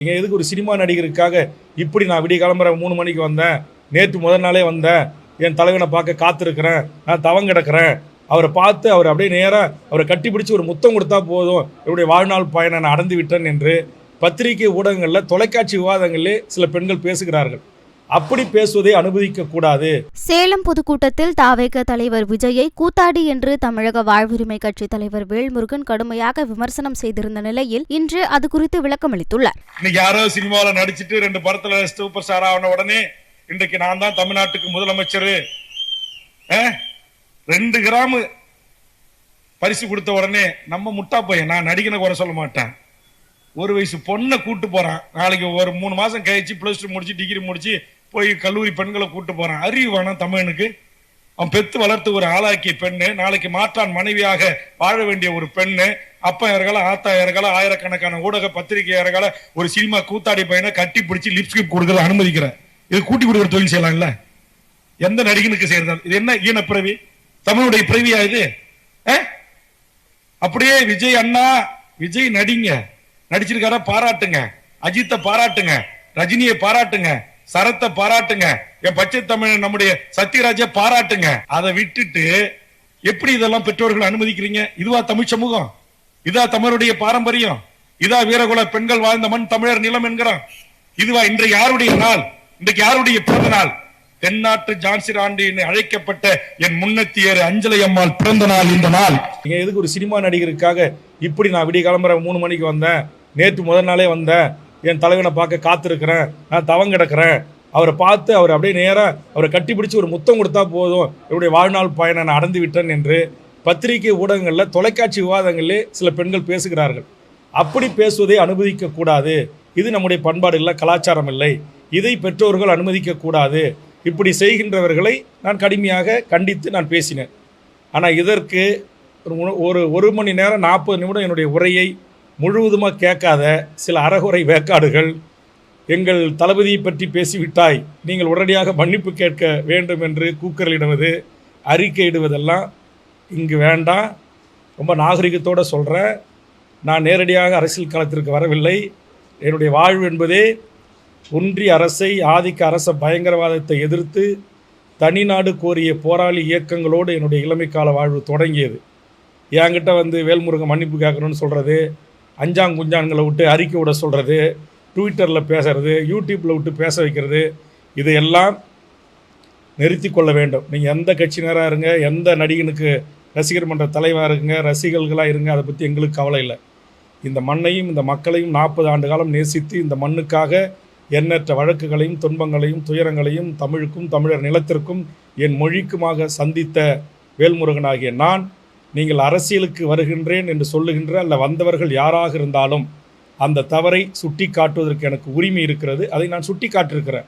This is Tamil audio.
நீங்கள் எதுக்கு ஒரு சினிமா நடிகருக்காக இப்படி நான் விடிய கிளம்புற 3 மணிக்கு வந்தேன், நேற்று முதல் நாளே வந்தேன், என் தலைவனை பார்க்க காத்திருக்கிறேன், நான் தவம் கிடக்கிறேன், அவரை பார்த்து அவர் அப்படியே நேராக அவரை கட்டிப்பிடிச்சு ஒரு முத்தம் கொடுத்தா போதும், என்னுடைய வாழ்நாள் பயனை நான் அடைந்து விட்டேன் என்று பத்திரிகை ஊடகங்களில் தொலைக்காட்சி விவாதங்களிலே சில பெண்கள் பேசுகிறார்கள். அப்படி பேசுவதை அனுமதிக்க கூடாது. சேலம் பொதுக்கூட்டத்தில் தாவேக தலைவர் விஜயை கூத்தாடி என்று தமிழக வாழ்வுரிமை கட்சி தலைவர் வேல்முருகன் கடுமையாக விமர்சனம் செய்திருந்த நிலையில் இன்று அது குறித்து விளக்கம் அளித்துள்ளார். இன்னைக்கு யாரோ சினிமாவில் நடிச்சிட்டு 2 படத்துல சூப்பர் ஸ்டார் ஆன உடனே இன்றைக்கு நான் தான் தமிழ்நாட்டுக்கு முதலமைச்சர், 2 கிராம் பரிசு கொடுத்த உடனே நம்ம முட்டா பையன், நான் நடிகனை குறை சொல்ல மாட்டேன், 1 வயசு பொண்ணை கூட்டு போறான், நாளைக்கு ஒரு 3 மாசம் கழிச்சு +2 முடிச்சு டிகிரி முடிச்சு போய் கல்லூரி பெண்களை கூட்டு போறான். அறிவு வேணாம் தமிழனுக்கு? அவன் பெத்து வளர்த்து ஒரு ஆளாக்கிய பெண்ணு, நாளைக்கு மாற்றான் மனைவியாக வாழ வேண்டிய ஒரு பெண்ணு, அப்பா இறகல ஆத்தா இறகல ஆயிரக்கணக்கான ஊடக பத்திரிகை இறகல ஒரு சினிமா கூத்தாடி பையனை கட்டி பிடிச்சி லிப்ஸ்டிக் கொடுக்கறது அனுமதிக்கிற, இது கூட்டி கொடுக்குற தொழில் செய்யலாம் இல்ல? எந்த நடிகனுக்கு செய்யறது? இது என்ன ஈன பிறவி? தமிழுடைய பிறவியா இது? அப்படியே விஜய் அண்ணா, விஜய் நடிங்க, நடிச்சிருக்கார பாராட்டுங்க, அஜித்தை பாராட்டுங்க, ரஜினியை பாராட்டுங்க, சரத்தை பாராட்டுங்க, என் பச்சை தமிழ் நம்முடைய சத்யராஜை பாராட்டுங்க. அதை விட்டுட்டு எப்படி இதெல்லாம் பெற்றோர்கள் அனுமதிக்கிறீங்க? இதுவா தமிழ் சமூகம்? இதா தமிழருடைய பாரம்பரியம்? இதா வீரகுல பெண்கள் வாழ்ந்த மண் தமிழர் நிலம் என்கிறான்? இதுவா இன்றைக்கு யாருடைய நாள்? இன்றைக்கு யாருடைய பிறந்த நாள்? தென்னாட்டு ஜான்சி ராண்டி அழைக்கப்பட்ட என் முன்னத்தியர் அஞ்சலை அம்மாள் பிறந்த நாள் இந்த நாள். நீங்க எதுக்கு ஒரு சினிமா நடிகருக்காக இப்படி நான் விடிய கிளம்புற 3 மணிக்கு வந்தேன், நேற்று முதல் நாளே வந்தேன், என் தலைவனை பார்க்க காத்திருக்கிறேன், நான் தவம் கிடக்கிறேன், அவரை பார்த்து அவர் அப்படியே நேராக அவரை கட்டிப்பிடிச்சு ஒரு முத்தம் கொடுத்தா போதும், என்னுடைய வாழ்நாள் பயனை நான் அடைந்து விட்டேன் என்று பத்திரிகை ஊடகங்களில் தொலைக்காட்சி விவாதங்களிலே சில பெண்கள் பேசுகிறார்கள். அப்படி பேசுவதை அனுமதிக்க கூடாது. இது நம்முடைய பண்பாடு இல்லை, கலாச்சாரம் இல்லை. இதை பெற்றோர்கள் அனுமதிக்க கூடாது. இப்படி செய்கின்றவர்களை நான் கடுமையாக கண்டித்து நான் பேசினேன். ஆனால் இதற்கு ஒரு மணி நேரம் 40 நிமிடம் என்னுடைய உரையை முழுவதுமாக கேட்காத சில அறகுறை வேக்காடுகள், எங்கள் தளபதியை பற்றி பேசிவிட்டாய், நீங்கள் உடனடியாக மன்னிப்பு கேட்க வேண்டும் என்று கூக்குரலிடுவது, அறிக்கையிடுவதெல்லாம் இங்கு வேண்டாம். ரொம்ப நாகரிகத்தோடு சொல்கிறேன். நான் நேரடியாக அரசியல் களத்திற்கு வரவில்லை. என்னுடைய வாழ்வு என்பதே ஒன்றிய அரசை, ஆதிக்க அரச பயங்கரவாதத்தை எதிர்த்து தனிநாடு கோரிய போராளி இயக்கங்களோடு என்னுடைய இளமைக்கால வாழ்வு தொடங்கியது. என்கிட்ட வேல்முருகன் மன்னிப்பு கேட்கணும்னு சொல்கிறது, அஞ்சாங்குஞ்சான்களை விட்டு அறிக்கை விட சொல்கிறது, ட்விட்டரில் பேசுறது, யூடியூப்பில் விட்டு பேச வைக்கிறது, இதையெல்லாம் நிறுத்தி கொள்ள வேண்டும். நீங்கள் எந்த கட்சியினராக இருங்க, எந்த நடிகனுக்கு ரசிகர் மன்ற தலைவராக இருங்க, ரசிகர்களாக இருங்க, அதை பற்றி எங்களுக்கு கவலை இல்லை. இந்த மண்ணையும் இந்த மக்களையும் 40 ஆண்டு காலம் நேசித்து இந்த மண்ணுக்காக எண்ணற்ற வழக்குகளையும் துன்பங்களையும் துயரங்களையும் தமிழுக்கும் தமிழர் நிலத்திற்கும் என் மொழிக்குமாக சந்தித்த வேல்முருகனாகிய நான், நீங்கள் அரசியலுக்கு வருகின்றேன் என்று சொல்லுகின்ற அல்ல வந்தவர்கள் யாராக இருந்தாலும் அந்த தவறை சுட்டி காட்டுவதற்கு எனக்கு உரிமை இருக்கிறது. அதை நான் சுட்டி காட்டியிருக்கிறேன்.